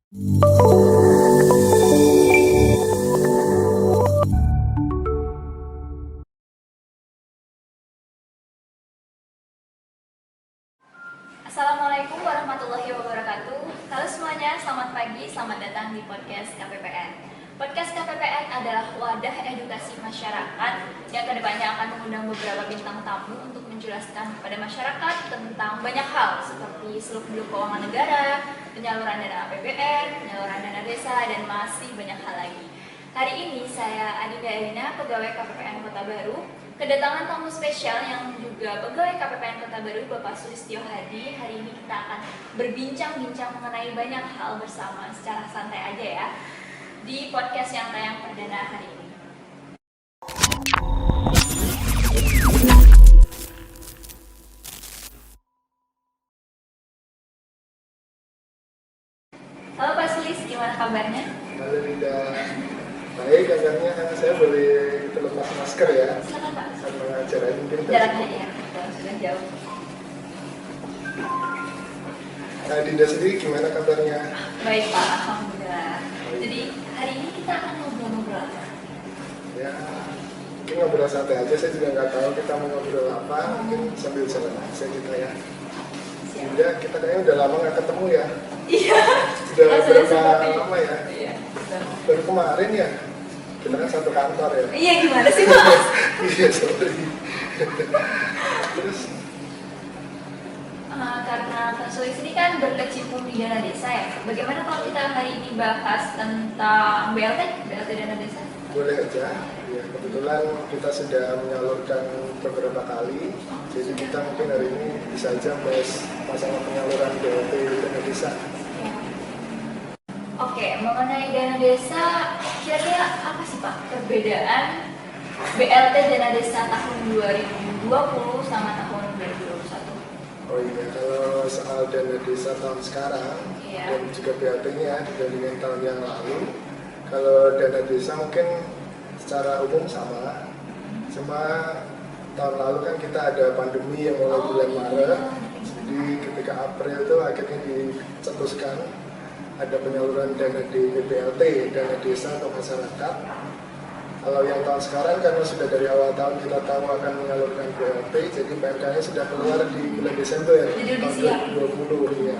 Assalamualaikum warahmatullahi wabarakatuh. Halo semuanya, selamat pagi, selamat datang di podcast KPPN. Podcast KPPN adalah wadah edukasi masyarakat yang kedepannya akan mengundang beberapa bintang tamu untuk menjelaskan kepada masyarakat tentang banyak hal seperti seluk-beluk keuangan negara, penyaluran dana APBN, penyaluran dana desa, dan masih banyak hal lagi. Hari ini saya Adinda Elina, pegawai KPPN Kota Baru, kedatangan tamu spesial yang juga pegawai KPPN Kota Baru, Bapak Sulistyo Hadi. Hari ini kita akan berbincang-bincang mengenai banyak hal bersama secara santai aja ya, di podcast yang tayang perdana hari ini. Halo Pak Sulis, gimana kabarnya? Halo Linda, baik kabarnya. Saya boleh terlepas masker ya? Silakan Pak. Sama jarak mungkin Jaraknya ya, sudah jauh. Nah, Dinda sendiri gimana kabarnya? Baik Pak, alhamdulillah. Jadi hari ini kita akan ngobrol-ngobrol apa? Ya, mungkin ngobrol santai aja. Saya juga nggak tahu kita mau ngobrol apa. Mungkin sambil jalan aja kita ya. Dinda, kita kayaknya udah lama nggak ketemu ya. Iya. Udah Rasanya berapa seperti lama ya? Iya. Baru kemarin ya. Kita kan satu kantor ya. Iya, gimana sih Mas? Iya, sorry. Terus Karena Kak Sulis ini kan berkecimpung di dana desa ya. Bagaimana kalau kita hari ini bahas tentang BLT dana desa? boleh aja. Ya, kebetulan kita sudah menyalurkan beberapa kali. Jadi kita mungkin hari ini bisa aja bahas masalah penyaluran BLT dana desa. Oke, mengenai dana desa, kira-kira apa sih Pak perbedaan BLT dana desa tahun 2020 sama tahun 2021? Oh iya, kalau soal dana desa tahun sekarang Iya. dan juga BLT-nya dibandingkan tahun yang lalu, kalau dana desa mungkin secara umum sama. Cuma tahun lalu kan kita ada pandemi yang mulai bulan Maret. Jadi ketika April itu akhirnya dicetuskan ada penyaluran dana di BLT, dana desa atau masyarakat. Kalau yang tahun sekarang karena sudah dari awal tahun kita tahu akan menyalurkan BLT, jadi PMK-nya sudah keluar di bulan Desember tahun 2020 ya.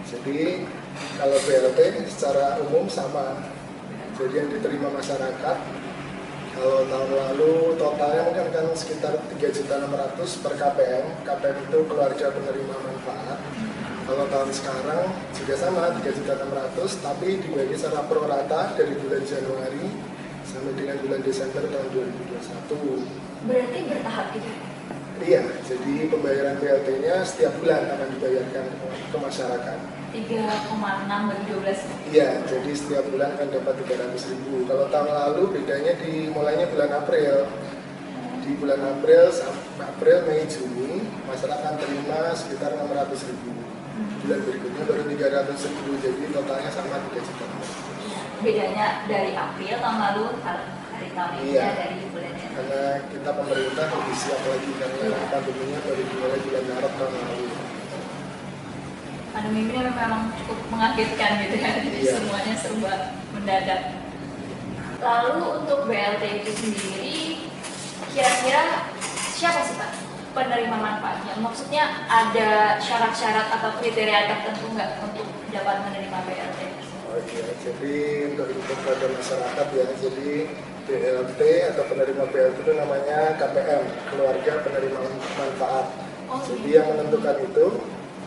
Jadi kalau BLT secara umum sama, jadi yang diterima masyarakat. Kalau tahun lalu totalnya mungkin kan sekitar 3.600.000 per KPM. KPM itu keluarga penerima manfaat. Kalau tahun sekarang juga sama 3.600.000, tapi dibagi secara pro rata dari bulan Januari sampai dengan bulan Desember tahun 2021. Berarti bertahap gitu? Iya, jadi pembayaran BLT-nya setiap bulan akan dibayarkan ke masyarakat. 3,6 bagi 12. Iya, jadi setiap bulan akan dapat 300.000. Kalau tahun lalu bedanya mulainya bulan April. Di bulan April, Mei, Juni, masyarakat akan terima sekitar 600.000. Bulan berikutnya baru 300.000, jadi totalnya sama 3 juta. Bedanya dari April tahun lalu, hari tahun ini Iya. dari bulannya. Karena kita pemerintah lebih siap lagi karena pandeminya baru dimulai bulan Maret tahun lalu. Pandemi ini memang cukup mengagetkan gitu ya, jadi Iya. semuanya serba mendadak. Lalu untuk BLT itu sendiri, kira-kira siapa sih Pak penerima manfaatnya? Maksudnya ada syarat-syarat atau kriteria tertentu nggak untuk dapat menerima BLT? Oke, jadi untuk kepada masyarakat ya, jadi BLT atau penerima BLT itu namanya KPM, keluarga penerima manfaat. Jadi yang menentukan itu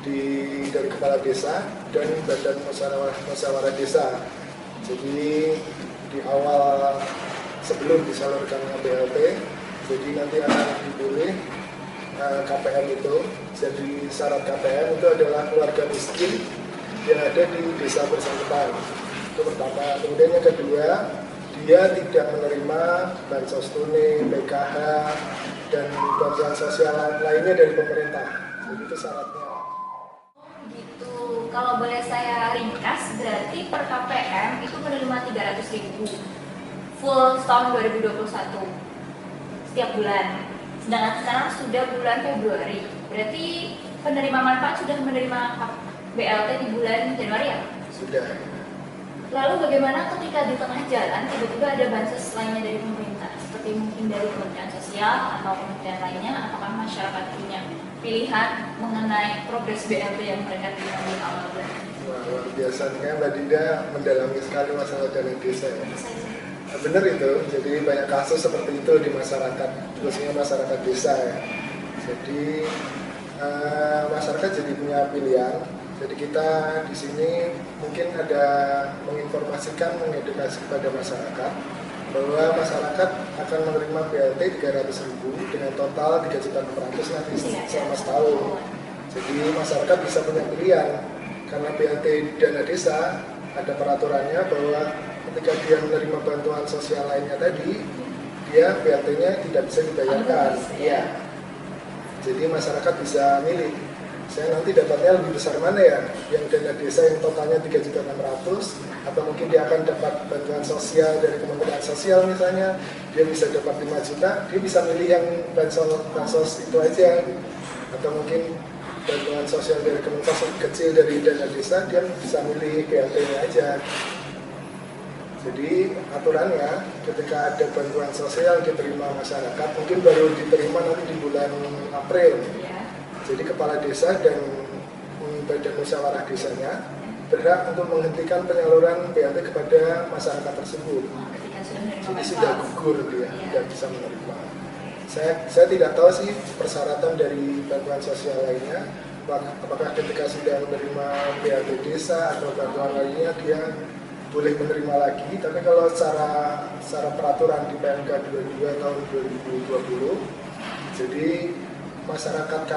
dari kepala desa dan badan musyawarah desa. Jadi di awal sebelum disalurkan BLT, jadi nanti akan dipilih KPM itu. Jadi syarat KPM itu adalah keluarga miskin yang ada di desa bersangkutan. Itu pertama. Kemudian yang kedua, dia tidak menerima bansos tunai, PKH, dan bantuan sosial lainnya dari pemerintah. Jadi itu syaratnya. Gitu. Kalau boleh saya ringkas, berarti per KPM itu menerima 300.000 full tahun 2021 setiap bulan. Sedangkan sekarang sudah bulan Februari. Berarti penerima manfaat sudah menerima BLT di bulan Januari ya? Sudah. Lalu bagaimana ketika di tengah jalan tiba-tiba ada bansos lainnya dari pemerintah, seperti mungkin dari Kementerian Sosial atau kementerian lainnya, apakah masyarakat punya pilihan mengenai progres BLT yang mereka terima di awal bulan? Wah, luar biasa nih, Mbak Dinda mendalami sekali masalah dana desa ya. Benar itu, jadi banyak kasus seperti itu di masyarakat, khususnya masyarakat desa ya. Jadi masyarakat jadi punya pilihan. Jadi kita di sini mungkin ada menginformasikan, mengedukasi kepada masyarakat bahwa masyarakat akan menerima BLT 300.000 dengan total 3.600.000 nanti selama setahun. Jadi masyarakat bisa punya pilihan karena BLT dana desa ada peraturannya bahwa ketika dia menerima bantuan sosial lainnya tadi, dia BLT-nya tidak bisa dibayarkan. Iya. Jadi masyarakat bisa milih. Saya nanti dapatnya lebih besar mana ya, yang dana desa yang totalnya 3.600.000 atau mungkin dia akan dapat bantuan sosial dari Kementerian Sosial misalnya, dia bisa dapat 5 juta, dia bisa milih yang bansos itu aja, atau mungkin bantuan sosial dari Kementerian kecil dari dana desa, dia bisa milih BLT-nya aja. Jadi aturannya ketika ada bantuan sosial diterima masyarakat, mungkin baru diterima nanti di bulan April. Jadi kepala desa dan badan musyawarah desanya berhak untuk menghentikan penyaluran BLT kepada masyarakat tersebut. Jadi sudah gugur dia, tidak bisa menerima. Saya tidak tahu sih persyaratan dari bantuan sosial lainnya, apakah ketika sudah menerima BLT desa atau bantuan lainnya dia boleh menerima lagi. Tapi kalau secara peraturan di PMK 22 tahun 2020, jadi masyarakat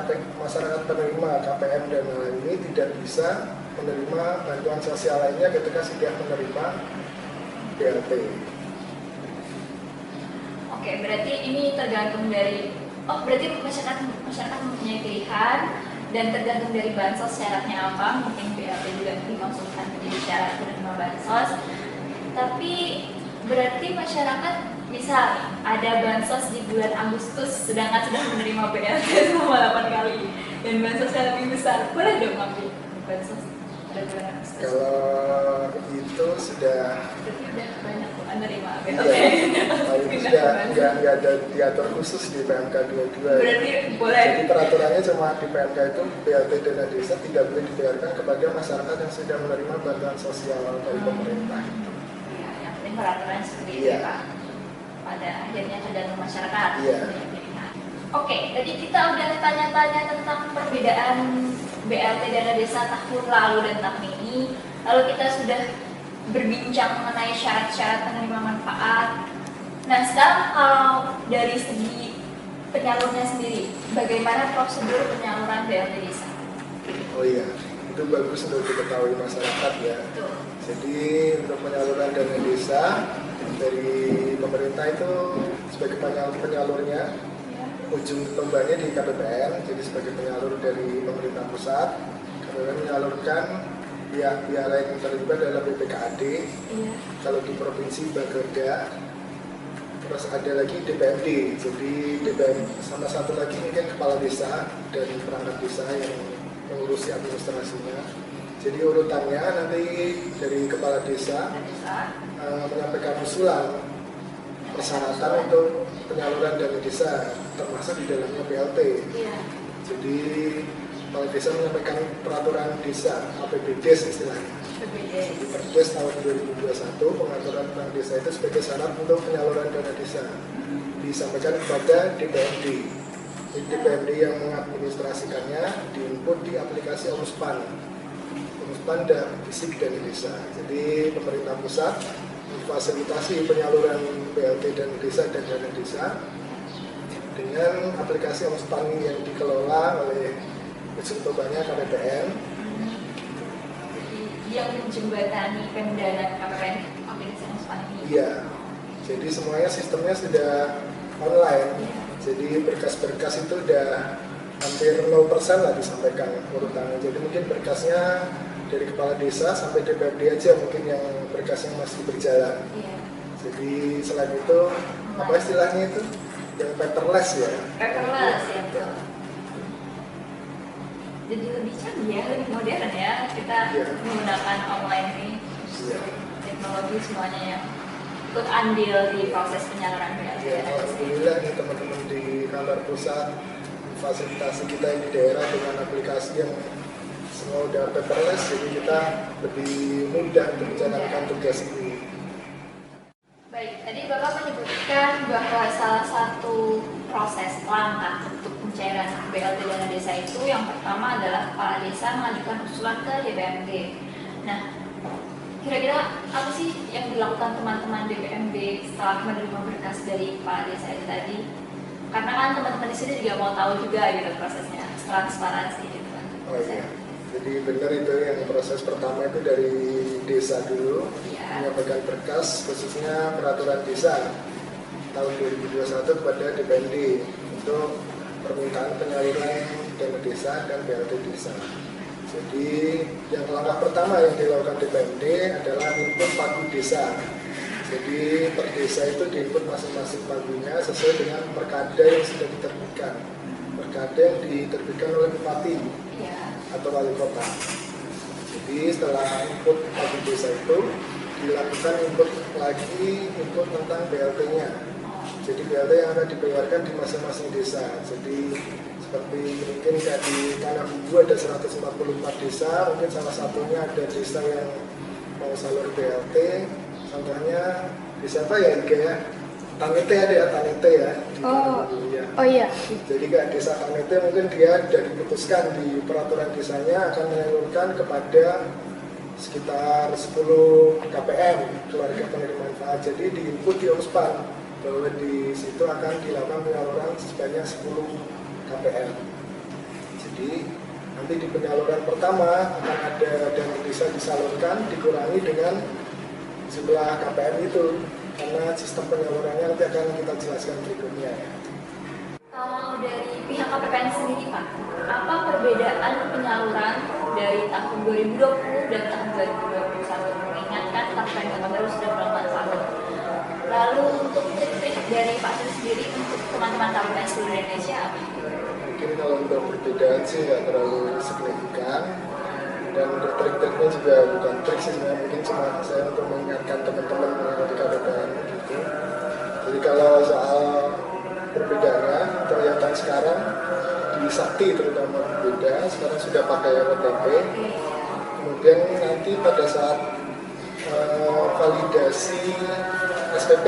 penerima KPM dan lain ini tidak bisa menerima bantuan sosial lainnya ketika sudah menerima BLT. Oke, berarti ini tergantung dari berarti masyarakat mempunyai pilihan dan tergantung dari bansos syaratnya apa. Mungkin BLT juga dimaksudkan menjadi syarat menerima bansos. Tapi berarti masyarakat misal ada bansos di bulan Agustus sedangkan sudah menerima BLT selama 8 kali dan bansosnya lebih besar, boleh dong ambil bansos pada bulan Agustus? Kalau itu sudah berarti udah banyak menerima BLT. Iya, itu sudah nggak ada diatur khusus di PMK 22. Berarti boleh. Jadi peraturannya cuma di PMK itu BLT dana desa tidak boleh dibayarkan kepada masyarakat yang sudah menerima bantuan sosial dari pemerintah. Iya, yang penting peraturan seperti itu ya Pak. Pada akhirnya tergantung masyarakat. Iya. Oke, tadi kita udah tanya-tanya tentang perbedaan BLT dana desa tahun lalu dan tahun ini. Lalu kita sudah berbincang mengenai syarat-syarat penerima manfaat. Nah, sekarang kalau dari segi penyalurnya sendiri, bagaimana prosedur penyaluran BLT desa? Oh iya, itu bagus untuk diketahui masyarakat ya. Betul. Jadi untuk penyaluran dana desa dari pemerintah itu sebagai penyalurnya, ujung tombaknya di KPPN, jadi sebagai penyalur dari pemerintah pusat, KPPN menyalurkan pihak-pihak lain yang terlibat dalam BPKAD. Iya. Kalau di provinsi Bagerda, terus ada lagi DPMD, jadi DPM sama satu lagi mungkin kepala desa dan perangkat desa yang mengurusi administrasinya. Jadi urutannya nanti dari kepala desa menyampaikan usulan persyaratan untuk penyaluran dana desa termasuk di dalamnya BLT. Iya. Jadi kepala desa menyampaikan peraturan desa APBDes istilahnya. Di Perdes tahun 2021 pengaturan tentang desa itu sebagai syarat untuk penyaluran dana desa disampaikan kepada DPMD. DPMD yang mengadministrasikannya diinput di aplikasi Omspan. Omspan dan fisik dana desa. Jadi pemerintah pusat memfasilitasi penyaluran BLT dana desa dan dana desa dengan aplikasi Omspan yang dikelola oleh ujung tombaknya KPPN. Yang menjembatani Pemda dan KPPN aplikasi Omspan ini. Iya. Jadi semuanya sistemnya sudah online. Jadi berkas-berkas itu udah hampir 0% lah disampaikan urutannya. Jadi mungkin berkasnya dari kepala desa sampai DPRD aja mungkin yang berkasnya masih berjalan. Iya. Jadi selain itu apa istilahnya itu yang paperless ya? Paperless ya. Betul. Jadi lebih canggih ya, lebih modern ya kita menggunakan online ini. Iya. Jadi teknologi semuanya yang ikut andil di proses penyaluran BLT. Ya, alhamdulillah nih teman-teman di kantor pusat fasilitasi kita yang di daerah dengan aplikasi yang semua udah paperless, jadi kita lebih mudah untuk menjalankan tugas ini. Baik, tadi Bapak menyebutkan bahwa salah satu proses langkah untuk pencairan BLT dana desa itu yang pertama adalah kepala desa mengajukan usulan ke DPMD. Nah, kira-kira apa sih yang dilakukan teman-teman DPMD setelah menerima berkas dari kepala desa itu tadi? Karena kan teman-teman di sini juga mau tahu juga gitu prosesnya, transparansi gitu kan. Oh iya, jadi benar itu yang proses pertama itu dari desa dulu, menyampaikan berkas khususnya peraturan desa tahun 2021 kepada DPMD untuk permintaan penyaluran dana desa dan BLT desa. Jadi yang langkah pertama yang dilakukan DPMD adalah input pagu desa. Jadi per desa itu diinput masing-masing pagunya sesuai dengan perkada yang sudah diterbitkan. Perkada yang diterbitkan oleh bupati atau wali kota. Jadi setelah input pagu desa itu dilakukan input lagi input tentang BLT-nya. Jadi BLT yang akan dibayarkan di masing-masing desa. Jadi seperti mungkin kayak di Tanah Bumbu ada 144 desa, mungkin salah satunya ada desa yang mau salur BLT. Contohnya desa apa ya Ika ya? Tanete ada ya, Tanete ya. Oh iya. Jadi kayak desa Tanete mungkin dia sudah diputuskan di peraturan desanya akan menyalurkan kepada sekitar 10 KPM keluarga penerima manfaat. Jadi diinput di OSPAN bahwa di situ akan dilakukan penyaluran sebanyak 10 KPM. Jadi nanti di penyaluran pertama akan ada dana desa disalurkan dikurangi dengan jumlah KPM itu, karena sistem penyalurannya nanti akan kita jelaskan berikutnya ya. Kalau dari pihak KPPN sendiri Pak, apa perbedaan penyaluran dari tahun 2020 dan tahun 2021? Mengingatkan KPPN Kota Baru sudah melakukan saldo. Lalu untuk trik-trik dari Pak Sri sendiri untuk teman-teman KPPN seluruh Indonesia apa? Mungkin kalau untuk perbedaan sih nggak terlalu signifikan, dan untuk trik-triknya juga bukan trik sih sebenarnya, mungkin cuma saya untuk mengingatkan teman-teman yang di KPPN gitu. Jadi kalau soal perbedaannya kelihatan sekarang di Sakti terutama berbeda, sekarang sudah pakai OTP. Kemudian nanti pada saat validasi SPP,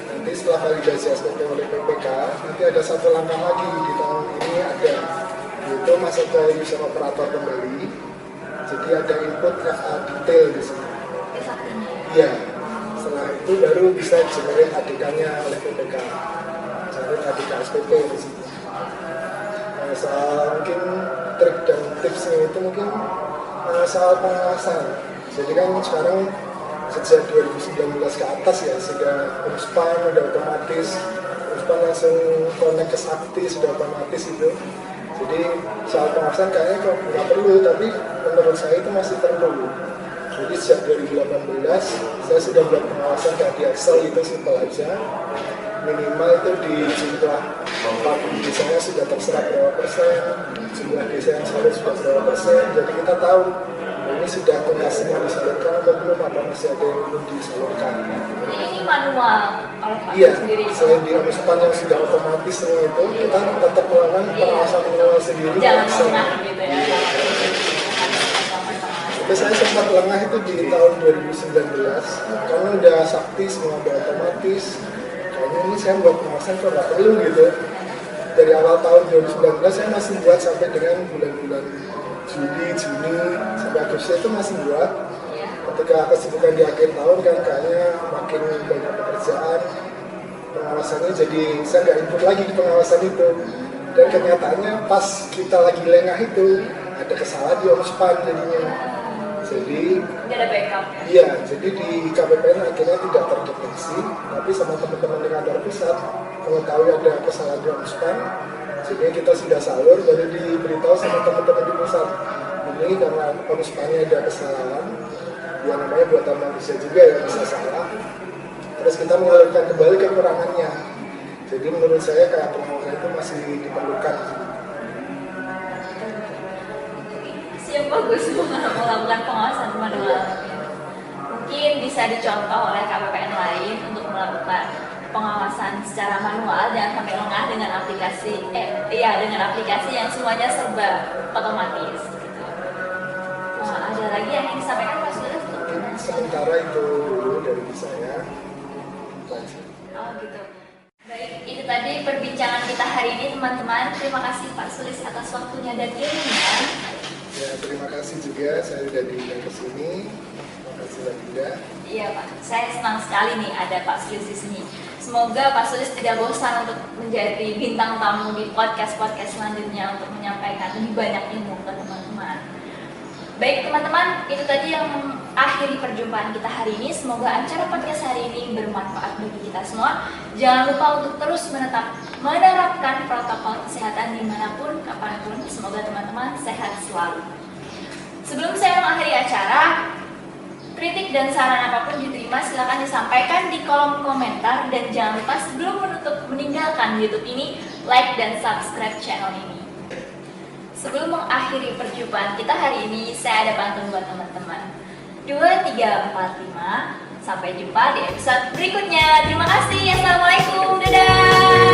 nanti setelah validasi SPP oleh PPK, nanti ada satu langkah lagi di tahun ini ada, yaitu masuk ke user operator kembali. Jadi ada input FA detail di sini. Iya. Setelah itu baru bisa generate ADK-nya oleh PPK. Generate ADK SPP di sini. Soal mungkin trik dan tipsnya itu mungkin soal pengawasan. Jadi kan sekarang sejak 2019 ke atas ya sudah UNSPAN udah otomatis, UNSPAN langsung connect ke Sakti sudah otomatis itu. Jadi soal pengawasan kayaknya kok nggak perlu, tapi menurut saya itu masih perlu. Jadi sejak 2018 saya sudah buat pengawasan kayak di Excel itu simpel aja. Minimal itu di jumlah desanya sudah terserap berapa persen, jumlah desa yang salur sudah berapa persen. Jadi kita tahu ini sudah tuntas semua disalurkan atau belum, apa masih ada yang belum disalurkan. Ini manual kalau Pak sendiri. Iya, selain di OSPAN yang sudah otomatis semua itu, kita tetap melakukan pengawasan manual sendiri. Jangan lengah gitu ya. Tapi saya sempat lengah itu di tahun 2019, karena udah Sakti semua udah otomatis. Kayaknya ini saya buat pengawasan kok nggak perlu gitu. Dari awal tahun 2019 saya masih buat sampai dengan bulan-bulan Juli, Juni, sampai Agustus itu masih buat. Ketika kesibukan di akhir tahun kan kayaknya makin banyak pekerjaan, pengawasannya jadi saya nggak input lagi di pengawasan itu. Dan kenyataannya pas kita lagi lengah itu ada kesalahan di OSPAN jadinya. Jadi nggak ada backup. Iya, jadi di KPPN akhirnya tidak terdeteksi, tapi sama teman-teman di kantor pusat mengetahui ada kesalahan di OSPAN, jadi kita sudah salur, baru diberitahu sama teman-teman di pusat. Ini karena OSPAN-nya ada kesalahan, ya namanya buatan manusia juga yang bisa salah. Terus kita menyalurkan kembali kekurangannya. Jadi menurut saya kayak pengawasan itu masih diperlukan. Yang bagus melakukan pengawasan manual. Mungkin di bisa dicontoh oleh KPPN lain untuk melakukan pengawasan secara manual dan sampai lengah dengan dengan aplikasi yang semuanya serba otomatis. Gitu. Ada lagi yang ingin disampaikan Pak Sulis? Sementara itu dulu dari saya. Oh gitu. Baik, itu tadi perbincangan kita hari ini teman-teman. Terima kasih Pak Sulis atas waktunya dan ilmunya. Ya, terima kasih juga saya sudah diundang ke sini. Terima kasih Mbak Dinda. Iya Pak, saya senang sekali nih ada Pak Sulis di sini. Semoga Pak Sulis tidak bosan untuk menjadi bintang tamu di podcast-podcast selanjutnya untuk menyampaikan lebih banyak ilmu ke teman-teman. Baik teman-teman, itu tadi yang akhiri perjumpaan kita hari ini. Semoga acara podcast hari ini bermanfaat bagi kita semua. Jangan lupa untuk terus menerapkan protokol kesehatan dimanapun, kapanpun. Semoga teman-teman sehat selalu. Sebelum saya mengakhiri acara, kritik dan saran apapun diterima, silakan disampaikan di kolom komentar. Dan jangan lupa sebelum meninggalkan YouTube ini, like dan subscribe channel ini. Sebelum mengakhiri perjumpaan kita hari ini, saya ada pantun buat teman-teman. 2, 3, 4, 5. Sampai jumpa di episode berikutnya. Terima kasih. Assalamualaikum. Dadah.